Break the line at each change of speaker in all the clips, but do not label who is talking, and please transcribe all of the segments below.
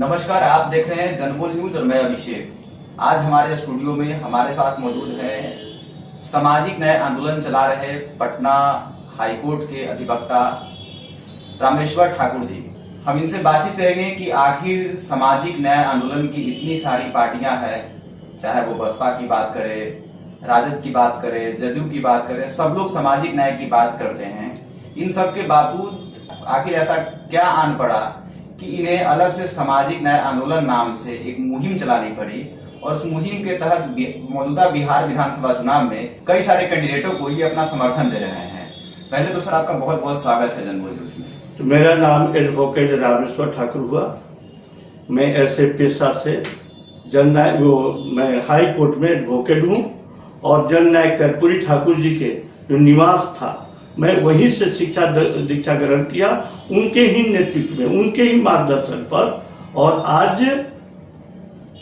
नमस्कार, आप देख रहे हैं जनबोल न्यूज और मैं अभिषेक। आज हमारे स्टूडियो में हमारे साथ मौजूद हैं सामाजिक न्याय आंदोलन चला रहे पटना हाईकोर्ट के अधिवक्ता रामेश्वर ठाकुर जी। हम इनसे बातचीत करेंगे कि आखिर सामाजिक न्याय आंदोलन की इतनी सारी पार्टियां हैं, चाहे वो बसपा की बात करें, राजद की बात करें, जदयू की बात करें, सब लोग सामाजिक न्याय की बात करते हैं। इन सब के बावजूद आखिर ऐसा क्या आन पड़ा कि इन्हें अलग से सामाजिक न्याय आंदोलन नाम से एक मुहिम चलानी पड़ी और उस मुहिम के तहत मौजूदा बिहार विधानसभा चुनाव में कई सारे कैंडिडेटों को ये अपना समर्थन दे रहे हैं। पहले तो सर आपका बहुत बहुत स्वागत है जनबोल न्यूज में।
तो मेरा नाम एडवोकेट रामेश्वर ठाकुर हुआ। मैं ऐसे पेशा से मैं हाई कोर्ट में एडवोकेट हूँ और जननायक कर्पूरी ठाकुर जी के जो निवास था मैं वहीं से शिक्षा दीक्षा ग्रहण किया, उनके ही नेतृत्व में, उनके ही मार्गदर्शन पर। और आज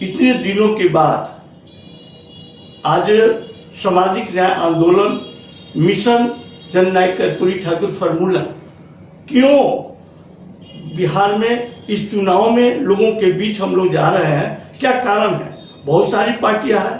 इतने दिनों के बाद आज सामाजिक न्याय आंदोलन मिशन जननायक कर्पूरी ठाकुर फॉर्मूला क्यों बिहार में इस चुनाव में लोगों के बीच हम लोग जा रहे हैं, क्या कारण है? बहुत सारी पार्टियां हैं।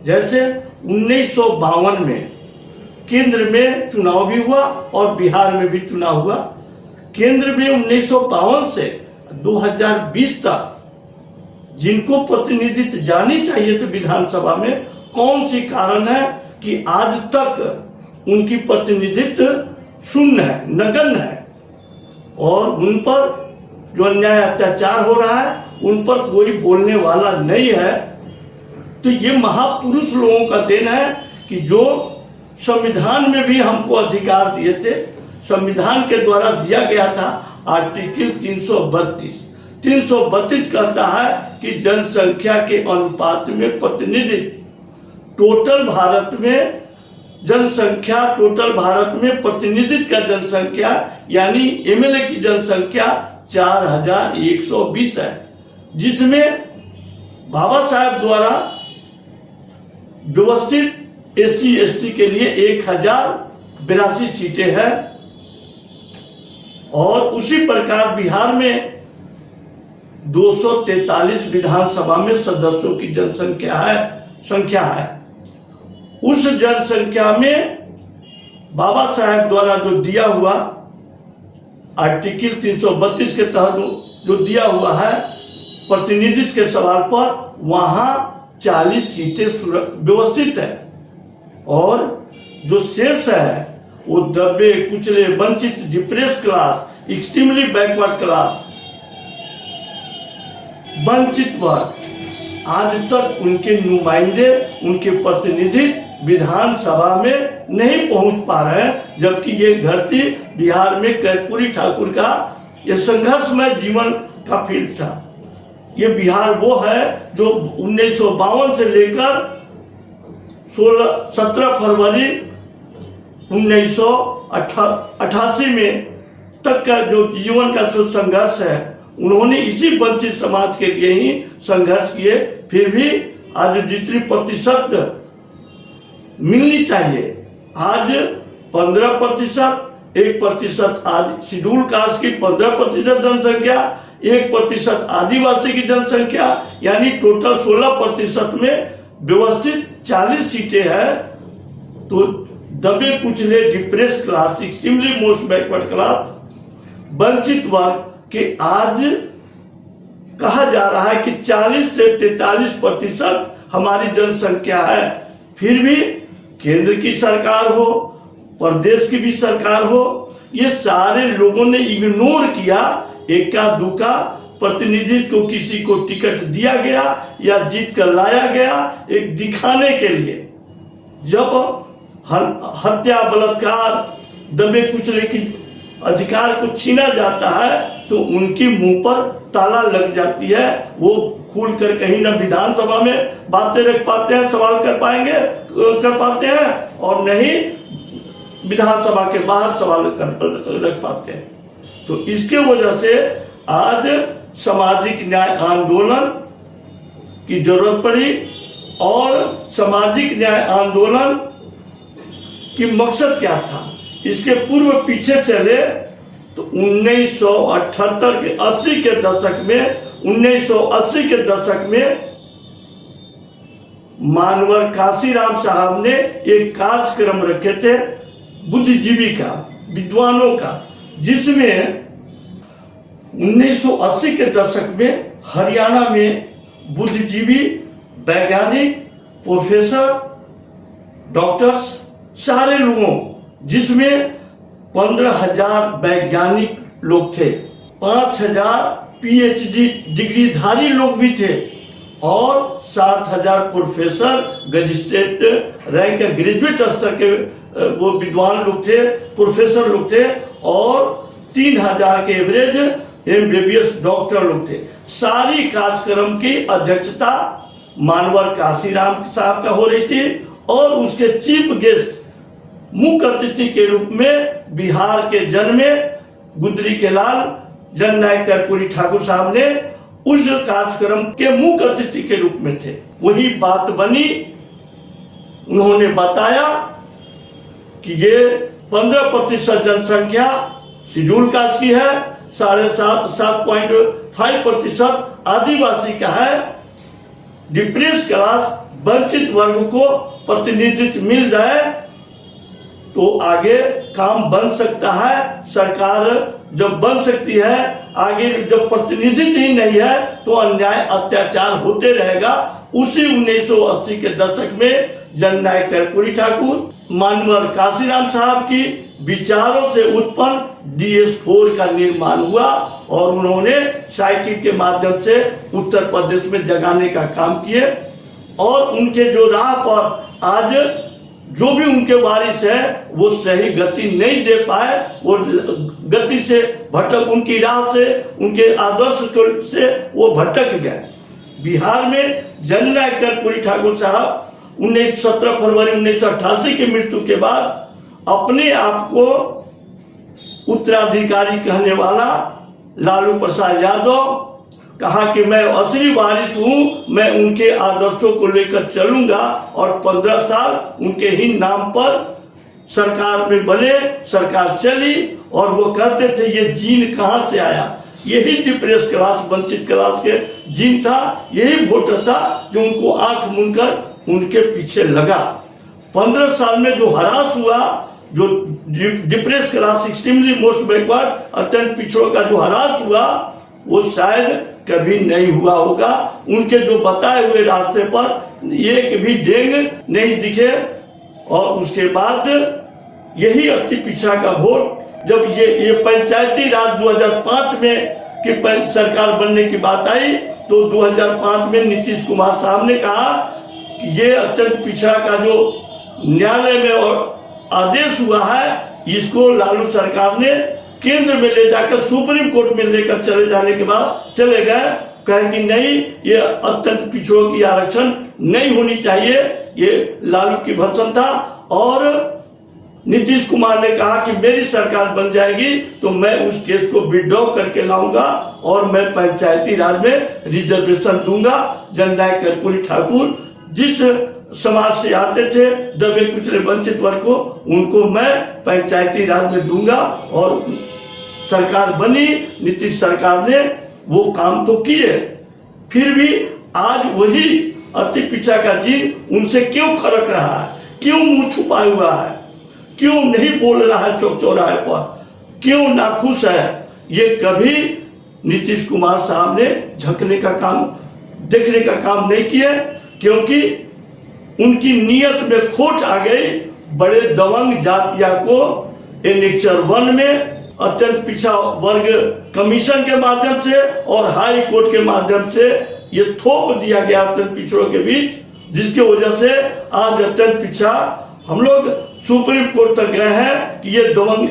जैसे 1952 में केंद्र में चुनाव भी हुआ और बिहार में भी चुनाव हुआ। केंद्र में 1952 से 2020 तक जिनको प्रतिनिधित्व जानी चाहिए थे विधानसभा में, कौन सी कारण है कि आज तक उनकी प्रतिनिधित्व शून्य है, नगण्य है और उन पर जो अन्याय अत्याचार हो रहा है उन पर कोई बोलने वाला नहीं है। तो ये महापुरुष लोगों का देन है कि जो संविधान में भी हमको अधिकार दिए थे, संविधान के द्वारा दिया गया था। आर्टिकल 332 कहता है कि जनसंख्या के अनुपात में प्रतिनिधित्व टोटल भारत में जनसंख्या, टोटल भारत में प्रतिनिधित्व का जनसंख्या यानी एमएलए की जनसंख्या 4120 है, जिसमें बाबा साहब द्वारा व्यवस्थित एससी एसटी के लिए 1082 सीटें हैं। और उसी प्रकार बिहार में 243 विधानसभा में सदस्यों की संख्या है। उस जनसंख्या में बाबा साहब द्वारा जो दिया हुआ आर्टिकल 332 के तहत जो दिया हुआ है प्रतिनिधित्व के सवाल पर, वहां 40 सीटें व्यवस्थित है और जो शेष है वो दबे कुचले वंचित depress class, extremely backward class, वंचित वर्ग, आज तक उनके नुमाइंदे, उनके प्रतिनिधि विधानसभा में नहीं पहुंच पा रहे हैं। जबकि ये धरती बिहार में कर्पूरी ठाकुर का ये संघर्षमय जीवन का फील्ड था। ये बिहार वो है जो 1952 से लेकर 17 फरवरी 1988 में तक का जो जीवन का जो संघर्ष है, उन्होंने इसी वंचित समाज के लिए ही संघर्ष किए। फिर भी आज जितनी प्रतिशत मिलनी चाहिए, आज 15%, 1% आज शेड्यूल कास्ट की 15% जनसंख्या, 1% आदिवासी की जनसंख्या, यानी टोटल 16% में व्यवस्थित 40 सीटें हैं। तो दबे कुचले depress class, extremely most backward class, वंचित वर्ग के आज कहा जा रहा है कि 40 से 43% हमारी जनसंख्या है। फिर भी केंद्र की सरकार हो, प्रदेश की भी सरकार हो, ये सारे लोगों ने इग्नोर किया। एका दुका प्रतिनिधित्व को किसी को टिकट दिया गया या जीत कर लाया गया एक दिखाने के लिए। जब हत्या, बलात्कार, दबे कुचले की अधिकार को छीना जाता है तो उनकी मुंह पर ताला लग जाती है। वो खुल कर कहीं ना विधानसभा में बातें रख पाते हैं, सवाल कर पाते हैं और नहीं विधानसभा के बाहर सवाल रख पाते हैं। तो इसके वजह से आज सामाजिक न्याय आंदोलन की जरूरत पड़ी। और सामाजिक न्याय आंदोलन की मकसद क्या था, इसके पूर्व पीछे चले तो 1978 के 80 के दशक में 1980 के दशक में मानवर काशीराम साहब ने एक कार्यक्रम रखे थे बुद्धिजीवी का, विद्वानों का, जिसमें 1980 के दशक में हरियाणा में बुद्धिजीवी, वैज्ञानिक, प्रोफेसर, डॉक्टर्स, सारे लोगों, जिसमें 15,000 वैज्ञानिक लोग थे, 5,000 PhD डिग्रीधारी लोग भी थे और 7,000 प्रोफेसर, मजिस्ट्रेट रैंक के ग्रेजुएट स्तर के वो विद्वान लोग थे, प्रोफेसर लोग थे और 3,000 के एवरेज MBBS डॉक्टर लोग थे। सारी कार्यक्रम की अध्यक्षता मानवर काशीराम साहब का हो रही थी और उसके चीफ गेस्ट मुख्य अतिथि के रूप में बिहार के जन्मे गुदरी के लाल जननायक कर्पूरी ठाकुर साहब ने उस कार्यक्रम के मुख्य अतिथि के रूप में थे। वही बात बनी, उन्होंने बताया कि ये 15% जनसंख्या शेड्यूल कास्ट की है, 7.5% आदिवासी का है, डिप्रेस क्लास वंचित वर्ग को प्रतिनिधित्व मिल जाए तो आगे काम बन सकता है। सरकार जब बन सकती है, आगे जब प्रतिनिधित्व ही नहीं है तो अन्याय अत्याचार होते रहेगा। उसी 1980 के दशक में जननायक कर्पूरी ठाकुर, मानवर काशीराम साहब की विचारों से उत्पन्न DS4 का निर्माण हुआ और उन्होंने साइकिल के माध्यम से उत्तर प्रदेश में जगाने का काम किए और उनके जो राह पर आज जो भी उनके वारिस है वो सही गति नहीं दे पाए, वो गति से भटक, उनकी राह से, उनके आदर्श से वो भटक गए। बिहार में जननायक कर्पूरी ठाकुर साहब 17 फरवरी 1988 की मृत्यु के बाद अपने आप को उत्तराधिकारी कहने वाला लालू प्रसाद यादव कहा कि मैं असली वारिस हूं, मैं उनके आदर्शों को लेकर चलूंगा और 15 साल उनके ही नाम पर सरकार में बने, सरकार चली और वो कहते थे ये जीन कहां से आया, यही डिप्रेस क्लास, वंचित क्लास के जीन था, यही वोटर था जो उनको आंख मूंदकर उनके पीछे लगा। 15 साल में जो हरास हुआ, जो depress class, extremely most backward, अत्यंत पिछड़ों का जो हरास हुआ वो शायद कभी नहीं हुआ होगा। उनके जो बताए हुए रास्ते पर एक भी डेंग नहीं दिखे और उसके बाद यही अति पिछड़ा का वोट, जब ये पंचायती राज 2005 में की सरकार बनने की बात आई तो 2005 में नीतीश कुमार साहब ने कहा कि ये अत्यंत पिछड़ा का जो न्यायालय में और आदेश हुआ है, इसको लालू सरकार ने केंद्र में ले जाकर सुप्रीम कोर्ट में लेकर चले जाने के बाद चले गए, कहे कि नहीं, ये अत्यंत पिछड़ों की आरक्षण नहीं होनी चाहिए, ये लालू की भर्सन था। और नीतीश कुमार ने कहा कि मेरी सरकार बन जाएगी तो मैं उस केस को विड्रॉ करके लाऊंगा और मैं पंचायती राज में रिजर्वेशन दूंगा। जननायक कर्पूरी ठाकुर जिस समाज से आते थे, दबे कुचले वंचित वर्ग को, उनको मैं पंचायती राज में दूंगा और सरकार बनी। नीतीश सरकार ने वो काम तो किए, फिर भी आज वही अति पिछड़ा का जीन उनसे क्यों खड़क रहा है, क्यों मुंह छुपाया हुआ है, क्यों नहीं बोल रहा है चौक चौराहे पर, क्यों नाखुश है, ये कभी नीतीश कुमार साहब ने झंकने का काम, देखने का काम नहीं किया, क्योंकि उनकी नीयत में खोट आ गई। बड़े दबंग जातिया को एनेक्चर 1 में अत्यंत पिछड़ा वर्ग कमीशन के माध्यम से और हाई कोर्ट के माध्यम से ये थोप दिया गया अत्यंत पिछड़ों के बीच, जिसकी वजह से आज अत्यंत पिछड़ा हम लोग सुप्रीम कोर्ट तक गए हैं कि ये दबंग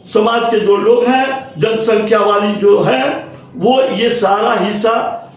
समाज के जो लोग हैं, जनसंख्या वाली जो है, वो ये सारा हिस्सा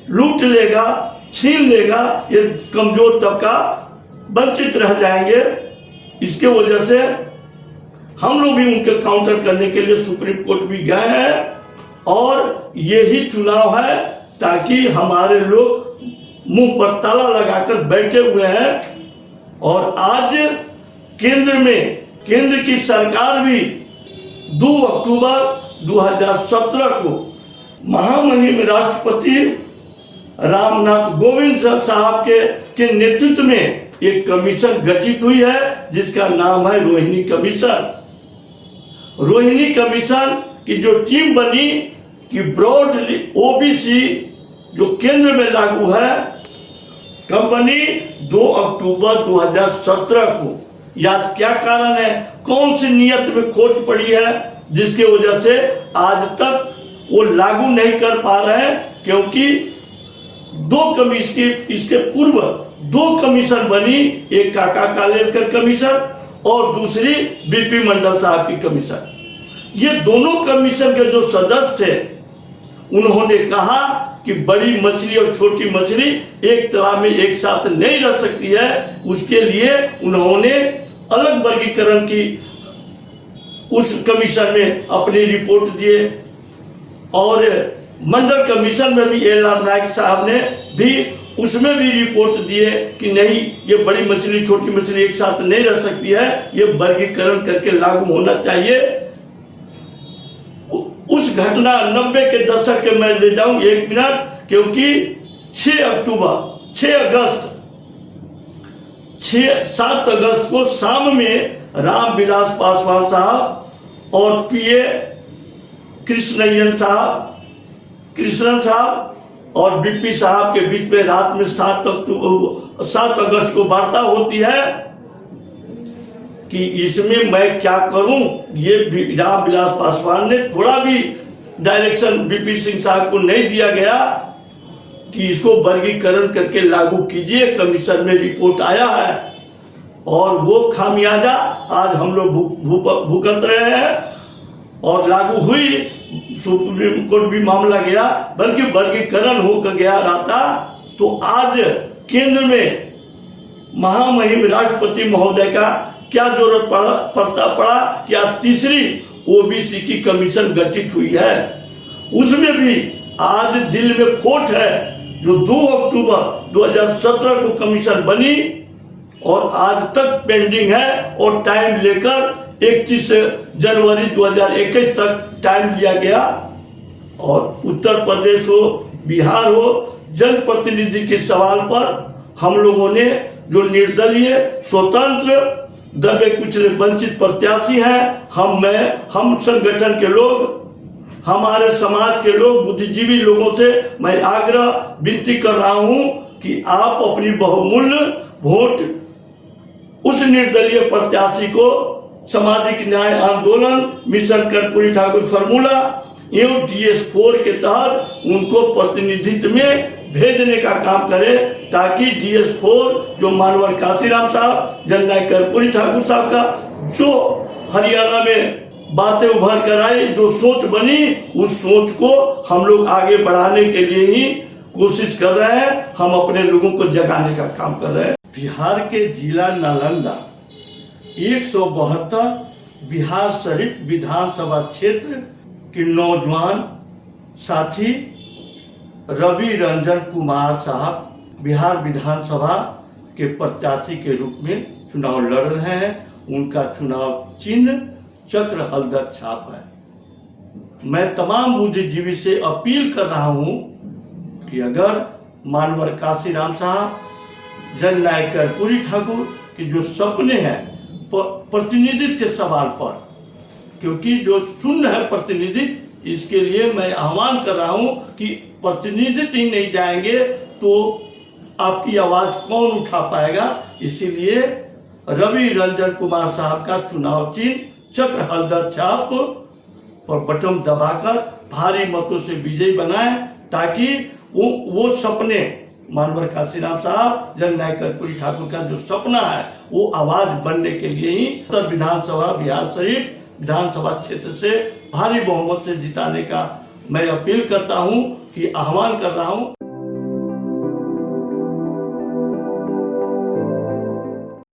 लूट लेगा, छीन लेगा, ये कमजोर तबका वंचित रह जाएंगे। इसके वजह से हम लोग भी उनके काउंटर करने के लिए सुप्रीम कोर्ट भी गए हैं और यही चुनाव है ताकि हमारे लोग मुंह पर ताला लगाकर बैठे हुए हैं। और आज केंद्र की सरकार भी 2 अक्टूबर 2017 को महामहिम राष्ट्रपति रामनाथ कोविंद साहब के नेतृत्व में एक कमीशन गठित हुई है जिसका नाम है रोहिणी कमीशन। रोहिणी कमीशन की जो टीम बनी कि ब्रॉड ओबीसी जो केंद्र में लागू है, कब बनी? 2 अक्टूबर 2017 को। याद क्या कारण है, कौन सी नीयत में खोट पड़ी है जिसके वजह से आज तक वो लागू नहीं कर पा रहे हैं? क्योंकि इसके पूर्व 2 कमीशन बनी, एक काका कालेलकर कमीशन और दूसरी बीपी मंडल साहब की कमीशन। ये दोनों कमीशन के जो सदस्य थे उन्होंने कहा कि बड़ी मछली और छोटी मछली एक तालाब में एक साथ नहीं रह सकती है। उसके लिए उन्होंने अलग वर्गीकरण की उस कमीशन में अपनी रिपोर्ट दिए और मंडल कमीशन में भी एल.आर. नायक साहब ने भी उसमें भी रिपोर्ट दिए कि नहीं, ये बड़ी मछली छोटी मछली एक साथ नहीं रह सकती है, ये वर्गीकरण करके लागू होना चाहिए। उस घटना 90 के दशक के मैं ले जाऊं 1 मिनट, क्योंकि 7 अगस्त को शाम में रामविलास पासवान साहब और पीए कृष्णन साहब और बीपी साहब के बीच में रात में 7 अगस्त को वार्ता होती है कि इसमें मैं क्या करूं। ये रामविलास पासवान ने थोड़ा भी डायरेक्शन बीपी सिंह साहब को नहीं दिया गया कि इसको वर्गीकरण करके लागू कीजिए। कमीशन में रिपोर्ट आया है और वो खामियाजा आज हम लोग भुगत रहे हैं और लागू हुई। सुप्रीम कोर्ट भी मामला गया, बल्कि वर्गीकरण होकर गया रहता तो आज केंद्र में महामहिम राष्ट्रपति महोदय का क्या जरूरत पड़ा कि आज तीसरी ओबीसी की कमीशन गठित हुई है। उसमें भी आज दिल में खोट है। जो 2 अक्टूबर 2017 को कमीशन बनी और आज तक पेंडिंग है और टाइम लेकर 31 जनवरी 2021 तक टाइम लिया गया। और उत्तर प्रदेश हो, बिहार हो, जनप्रतिनिधि के सवाल पर हम लोगों ने जो निर्दलीय स्वतंत्र दबे कुचले वंचित प्रत्याशी हैं, हम संगठन के लोग, हमारे समाज के लोग, बुद्धिजीवी लोगों से मैं आग्रह विनती कर रहा हूं कि आप अपनी बहुमूल्य वोट उस निर्दलीय प्रत्याशी को सामाजिक न्याय आंदोलन मिशन कर्पूरी ठाकुर फॉर्मूला एवं DS4 के तहत उनको प्रतिनिधित्व में भेजने का काम करे, ताकि DS4 जो मानवर काशीराम साहब, जननायक कर्पूरी ठाकुर साहब का जो हरियाणा में बातें उभर कर आई, जो सोच बनी, उस सोच को हम लोग आगे बढ़ाने के लिए ही कोशिश कर रहे हैं। हम अपने लोगों को जगाने का काम कर रहे हैं। बिहार के जिला नालंदा 172 बिहार शरीफ विधानसभा क्षेत्र के नौजवान साथी रवि रंजन कुमार साहब बिहार विधानसभा के प्रत्याशी के रूप में चुनाव लड़ रहे हैं। उनका चुनाव चिन्ह चक्र हलदर छाप है। मैं तमाम बुद्धिजीवी से अपील कर रहा हूं कि अगर मानवर काशीराम साहब, जननायक कर्पूरी ठाकुर के जो सपने हैं प्रतिनिधित्व के सवाल पर, क्योंकि जो शून्य है प्रतिनिधित्व, इसके लिए मैं आह्वान कर रहा हूं कि प्रतिनिधित्व ही नहीं जाएंगे तो आपकी आवाज कौन उठा पाएगा। इसीलिए रवि रंजन कुमार साहब का चुनाव चिन्ह चक्र हलदर छाप पर बटन दबाकर भारी मतों से विजयी बनाए, ताकि वो सपने मानवर काशीराम साहब, जननायक कर्पूरी ठाकुर का जो सपना है वो आवाज बनने के लिए ही उत्तर विधानसभा बिहार शरीफ विधानसभा क्षेत्र से भारी बहुमत से जिताने का मैं अपील करता हूं कि आह्वान कर रहा हूं।